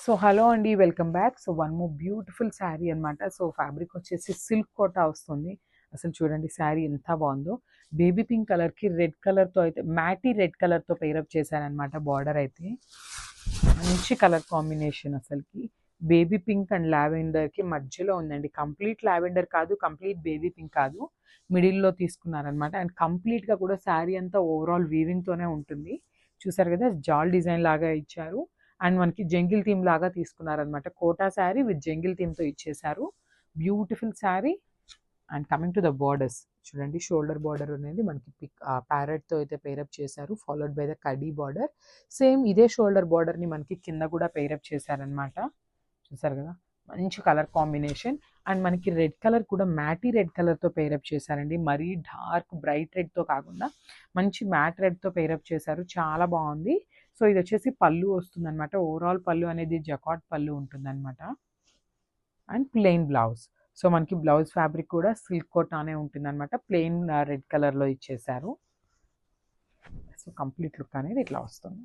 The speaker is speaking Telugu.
సో హలో అండి, welcome back. So one more beautiful sari అనమాట. సో ఫ్యాబ్రిక్ వచ్చేసి సిల్క్ కోటా వస్తుంది. అసలు చూడండి శారీ ఎంత బాగుందో. బేబీ పింక్ కలర్కి రెడ్ కలర్తో అయితే మ్యాటీ రెడ్ కలర్తో పేరప్ చేశారనమాట. బార్డర్ అయితే మంచి కలర్ కాంబినేషన్. అసలుకి బేబీ పింక్ అండ్ లావెండర్కి మధ్యలో ఉందండి. కంప్లీట్ లావెండర్ కాదు, కంప్లీట్ బేబీ పింక్ కాదు, మిడిల్లో తీసుకున్నారనమాట. అండ్ కంప్లీట్గా కూడా శారీ అంతా ఓవరాల్ వీవింగ్తోనే ఉంటుంది. చూసారు కదా, జాల్ డిజైన్ లాగా ఇచ్చారు. అండ్ మనకి జంగిల్ థీమ్ లాగా తీసుకున్నారనమాట. కోటా శారీ విత్ జంగిల్ థీమ్తో ఇచ్చేసారు. Beautiful sari. And coming to the borders చూడండి, షోల్డర్ బార్డర్ అనేది మనకి ప్యారెట్తో అయితే పేరప్ చేశారు, followed by the khadi border. Same ఇదే షోల్డర్ బార్డర్ని మనకి కింద కూడా పేరప్ చేశారనమాట. చూసారు కదా, మంచి కలర్ కాంబినేషన్. అండ్ మనకి రెడ్ కలర్ కూడా మ్యాటీ రెడ్ కలర్తో పేరప్ చేశారండి. మరీ డార్క్ బ్రైట్ రెడ్తో కాకుండా మంచి మ్యాట్ రెడ్తో పేరప్ చేశారు. చాలా బాగుంది. సో ఇది వచ్చేసి పళ్ళు వస్తుందన్నమాట. ఓవరాల్ పళ్ళు అనేది జకాట్ పళ్ళు ఉంటుందన్నమాట. And plain blouse. సో మనకి బ్లౌజ్ ఫ్యాబ్రిక్ కూడా సిల్క్ కోటానే ఉంటుందన్నమాట. ప్లెయిన్ రెడ్ కలర్లో ఇచ్చేసారు. సో కంప్లీట్ లుక్ అనేది ఇట్లా వస్తుంది.